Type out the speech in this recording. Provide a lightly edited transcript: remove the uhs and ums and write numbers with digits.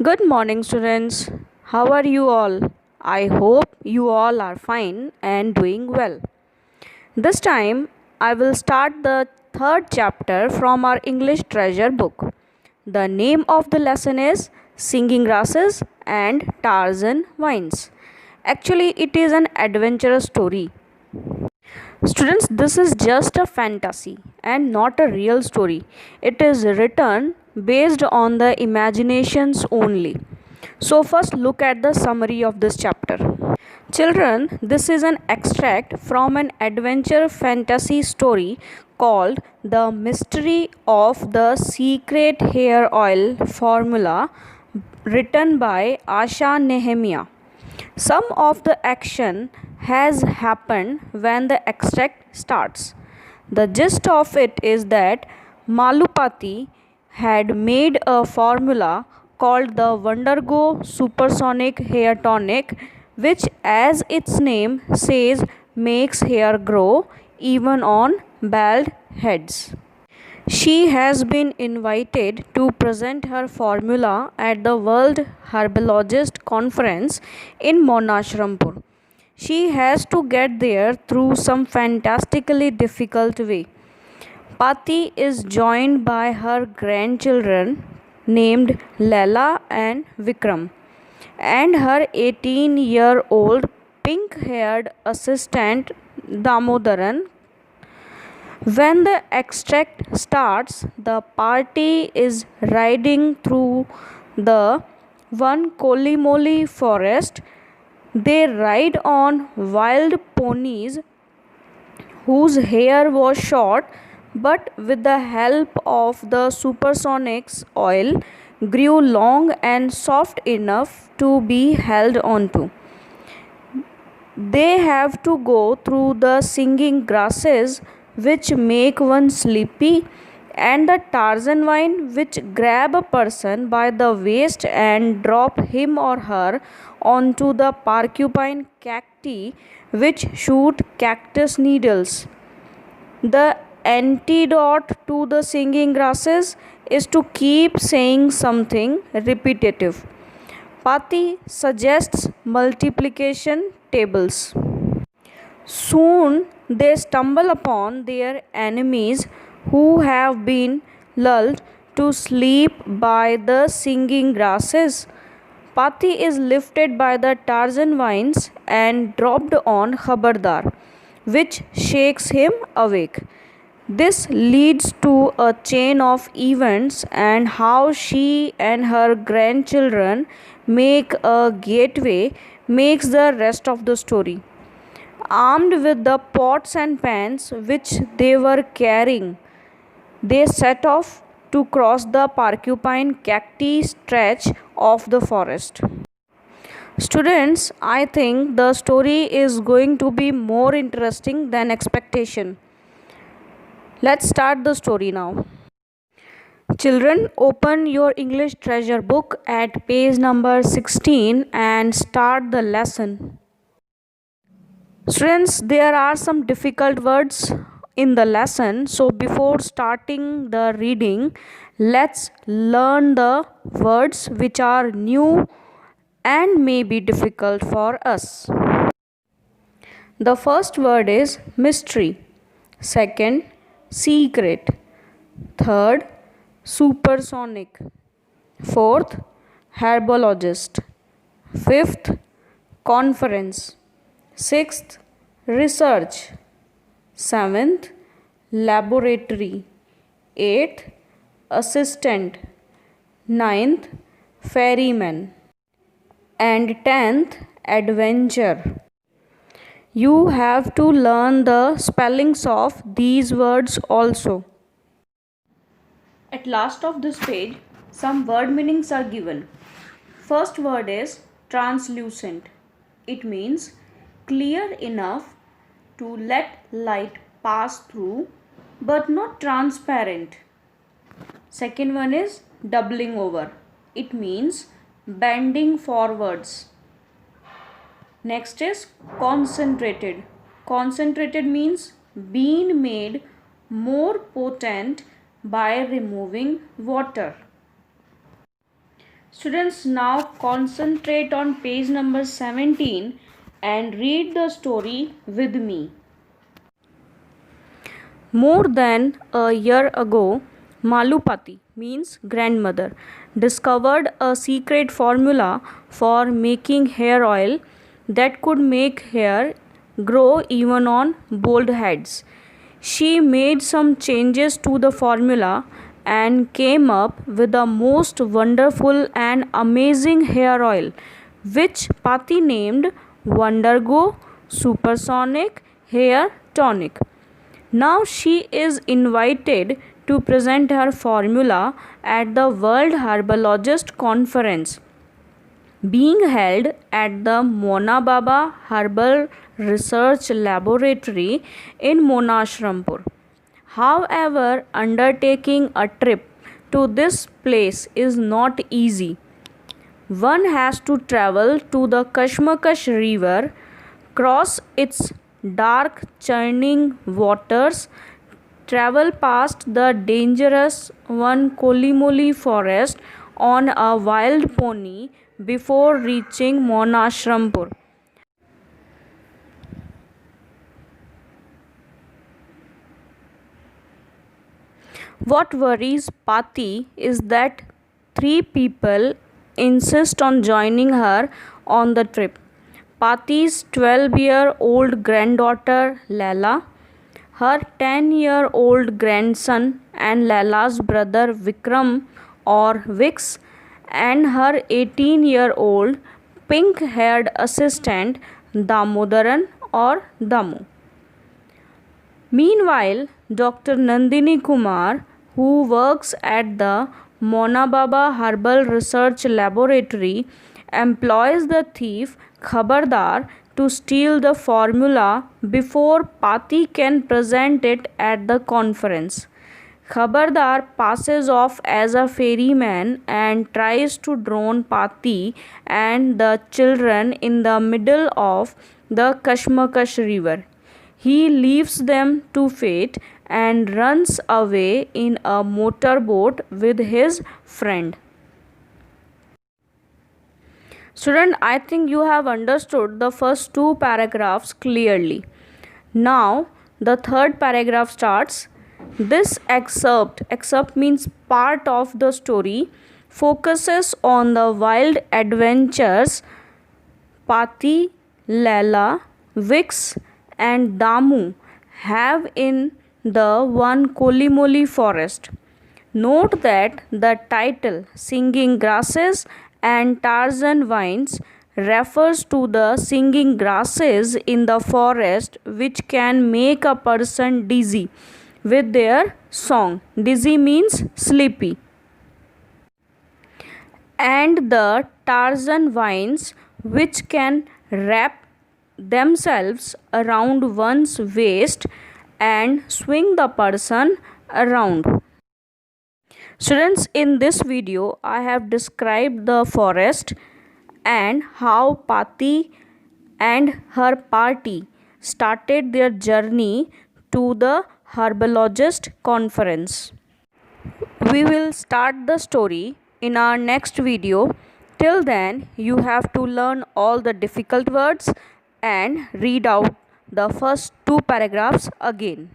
Good morning, students. How are you all? I hope you all are fine and doing well. This time, I will start the third chapter from our English treasure book. The name of the lesson is Singing Grasses and Tarzan Vines. Actually, it is an adventurous story. Students, this is just a fantasy and not a real story. It is written based on the imaginations only. So, first look at the summary of this chapter. Children, this is an extract from an adventure fantasy story called The Mystery of the Secret Hair Oil Formula, written by Asha Nehemiah. Some of the action has happened when the extract starts. The gist of it is that Malupati had made a formula called the Wondergo Supersonic Hair Tonic, which, as its name says, makes hair grow even on bald heads. She has been invited to present her formula at the World Herbologist Conference in Monashrampur. She has to get there through some fantastically difficult way. Pati is joined by her grandchildren named Lela and Vikram and her 18-year-old pink-haired assistant Damodaran. When the extract starts, the party is riding through the one Kolimoli forest. They ride on wild ponies whose hair was short, but with the help of the supersonics oil grew long and soft enough to be held onto. They have to go through the singing grasses which make one sleepy, and the Tarzan vine which grab a person by the waist and drop him or her onto the porcupine cacti which shoot cactus needles. The antidote to the singing grasses is to keep saying something repetitive. Pati suggests multiplication tables. Soon they stumble upon their enemies who have been lulled to sleep by the singing grasses. Pati is lifted by the Tarzan vines and dropped on Khabardar, which shakes him awake. This leads to a chain of events and how she and her grandchildren make a gateway makes the rest of the story. Armed with the pots and pans which they were carrying, they set off to cross the porcupine cacti stretch of the forest. Students, I think the story is going to be more interesting than expectation. Let's start the story now. Children, open your English treasure book at page number 16 and start the lesson. Students, there are some difficult words in the lesson, so before starting the reading, let's learn the words which are new and may be difficult for us. The first word is mystery, second, secret, third, supersonic, fourth, herbologist, fifth, conference, sixth, research, seventh, laboratory, eighth, assistant, ninth, ferryman, and tenth, adventure. You have to learn the spellings of these words also. At last of this page, some word meanings are given. First word is translucent. It means clear enough to let light pass through but not transparent. Second one is doubling over. It means bending forwards. Next is concentrated. Concentrated means being made more potent by removing water. Students, now concentrate on page number 17 and read the story with me. More than a year ago, Malupati, means grandmother, discovered a secret formula for making hair oil that could make hair grow even on bald heads. She made some changes to the formula and came up with the most wonderful and amazing hair oil, which Pati named Wondergo Supersonic Hair Tonic. Now she is invited to present her formula at the World Herbologist Conference being held at the Mona Baba Herbal Research Laboratory in Monashrampur. However, undertaking a trip to this place is not easy. One has to travel to the Kashmakash River, cross its dark churning waters, travel past the dangerous one Kolimoli forest on a wild pony before reaching Monashrampur. What worries Pati is that three people insist on joining her on the trip. Pati's 12-year-old granddaughter Laila, her 10-year-old grandson and Laila's brother Vikram or Vix, and her 18-year-old pink-haired assistant Damodaran or Damu. Meanwhile, Dr. Nandini Kumar, who works at the Mona Baba Herbal Research Laboratory, employs the thief Khabardar to steal the formula before Pati can present it at the conference. Khabardar passes off as a ferryman and tries to drown Pati and the children in the middle of the Kashmakash River. He leaves them to fate and runs away in a motorboat with his friend. Student, I think you have understood the first two paragraphs clearly. Now, the third paragraph starts. This excerpt means part of the story, focuses on the wild adventures Pati, Laila, Vix, and Damu have in the one Kolimoli forest. Note that the title Singing Grasses and Tarzan Vines refers to the singing grasses in the forest which can make a person dizzy with their song. Dizzy means sleepy. And the Tarzan vines which can wrap themselves around one's waist and swing the person around. Students, in this video, I have described the forest and how Pati and her party started their journey to the herbologist conference. We will start the story in our next video. Till then, you have to learn all the difficult words and read out the first two paragraphs again.